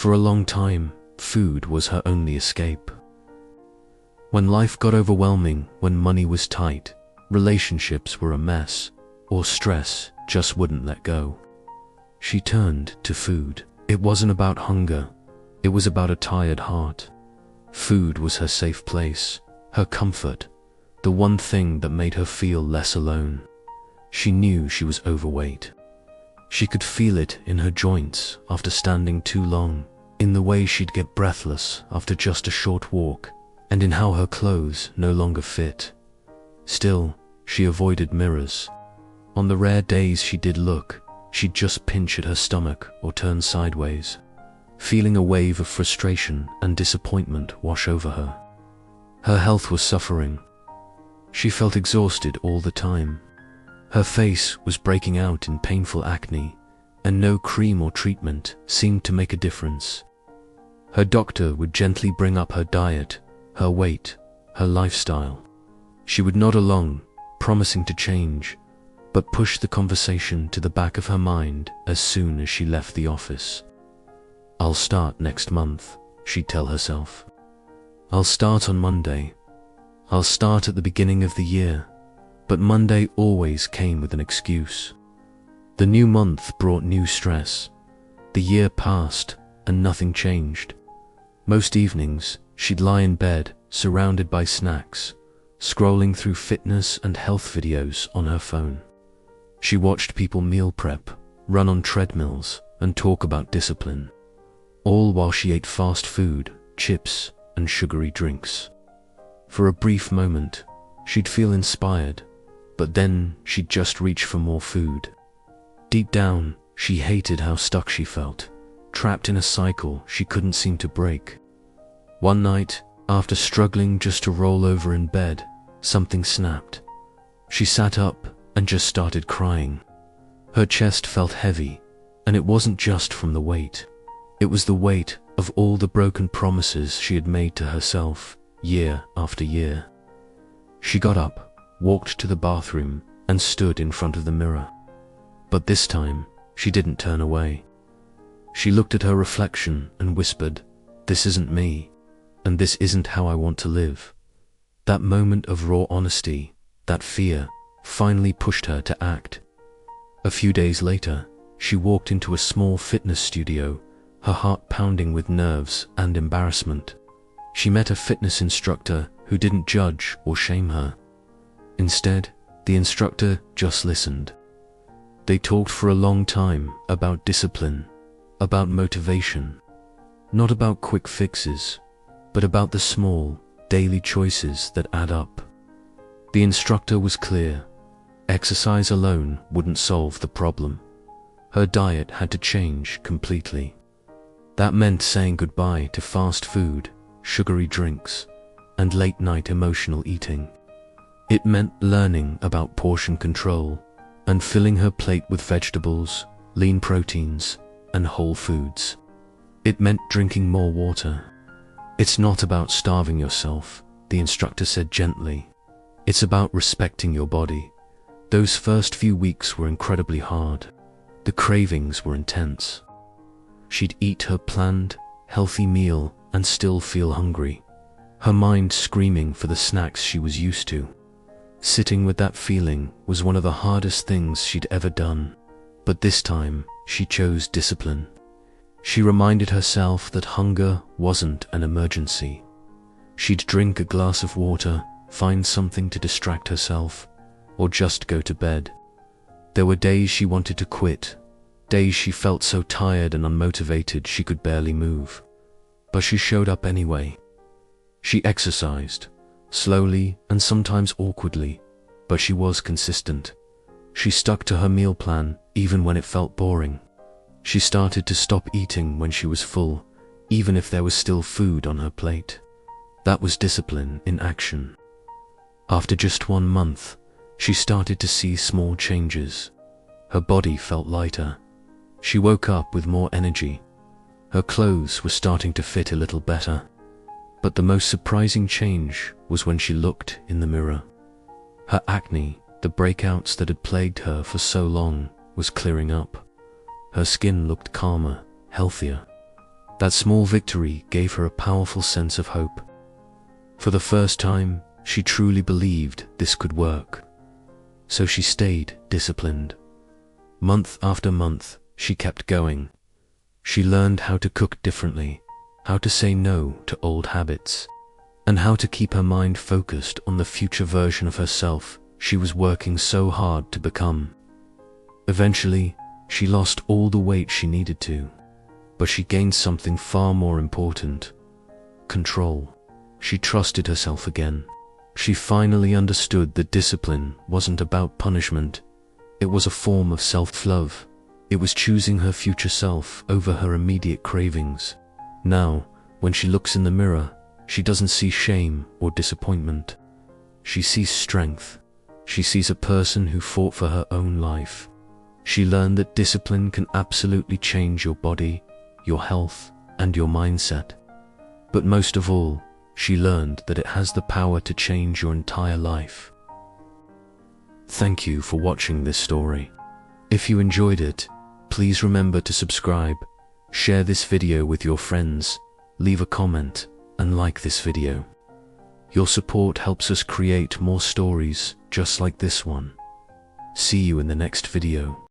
For a long time, food was her only escape. When life got overwhelming, when money was tight, relationships were a mess, or stress just wouldn't let go, she turned to food. It wasn't about hunger, it was about a tired heart. Food was her safe place, her comfort, the one thing that made her feel less alone. She knew she was overweight. She could feel it in her joints after standing too long, in the way she'd get breathless after just a short walk, and in how her clothes no longer fit. Still, she avoided mirrors. On the rare days she did look, she'd just pinch at her stomach or turn sideways, feeling a wave of frustration and disappointment wash over her. Her health was suffering. She felt exhausted all the time. Her face was breaking out in painful acne, and no cream or treatment seemed to make a difference. Her doctor would gently bring up her diet, her weight, her lifestyle. She would nod along, promising to change, but push the conversation to the back of her mind as soon as she left the office. "I'll start next month," she'd tell herself. "I'll start on Monday. I'll start at the beginning of the year." But Monday always came with an excuse. The new month brought new stress. The year passed and nothing changed. Most evenings, she'd lie in bed, surrounded by snacks, scrolling through fitness and health videos on her phone. She watched people meal prep, run on treadmills, and talk about discipline, all while she ate fast food, chips, and sugary drinks. For a brief moment, she'd feel inspired, but then she'd just reach for more food. Deep down, she hated how stuck she felt, trapped in a cycle she couldn't seem to break. One night, after struggling just to roll over in bed, something snapped. She sat up and just started crying. Her chest felt heavy, and it wasn't just from the weight. It was the weight of all the broken promises she had made to herself, year after year. She got up, walked to the bathroom, and stood in front of the mirror. But this time, she didn't turn away. She looked at her reflection and whispered, "This isn't me, and this isn't how I want to live." That moment of raw honesty, that fear, finally pushed her to act. A few days later, she walked into a small fitness studio, her heart pounding with nerves and embarrassment. She met a fitness instructor who didn't judge or shame her. Instead, the instructor just listened. They talked for a long time about discipline, about motivation, not about quick fixes, but about the small, daily choices that add up. The instructor was clear. Exercise alone wouldn't solve the problem. Her diet had to change completely. That meant saying goodbye to fast food, sugary drinks, and late-night emotional eating. It meant learning about portion control and filling her plate with vegetables, lean proteins, and whole foods. It meant drinking more water. "It's not about starving yourself," the instructor said gently. "It's about respecting your body." Those first few weeks were incredibly hard. The cravings were intense. She'd eat her planned, healthy meal and still feel hungry, her mind screaming for the snacks she was used to. Sitting with that feeling was one of the hardest things she'd ever done. But this time, she chose discipline. She reminded herself that hunger wasn't an emergency. She'd drink a glass of water, find something to distract herself, or just go to bed. There were days she wanted to quit, days she felt so tired and unmotivated she could barely move. But she showed up anyway. She exercised, slowly and sometimes awkwardly, but she was consistent. She stuck to her meal plan even when it felt boring. She started to stop eating when she was full, even if there was still food on her plate. That was discipline in action. After just 1 month, she started to see small changes. Her body felt lighter. She woke up with more energy. Her clothes were starting to fit a little better. But the most surprising change was when she looked in the mirror. Her acne, the breakouts that had plagued her for so long, was clearing up. Her skin looked calmer, healthier. That small victory gave her a powerful sense of hope. For the first time, she truly believed this could work. So she stayed disciplined. Month after month, she kept going. She learned how to cook differently, how to say no to old habits, and how to keep her mind focused on the future version of herself she was working so hard to become. Eventually, she lost all the weight she needed to, but she gained something far more important: control. She trusted herself again. She finally understood that discipline wasn't about punishment. It was a form of self-love. It was choosing her future self over her immediate cravings. Now, when she looks in the mirror, she doesn't see shame or disappointment. She sees strength. She sees a person who fought for her own life. She learned that discipline can absolutely change your body, your health, and your mindset. But most of all, she learned that it has the power to change your entire life. Thank you for watching this story. If you enjoyed it, please remember to subscribe, share this video with your friends, leave a comment, and like this video. Your support helps us create more stories just like this one. See you in the next video.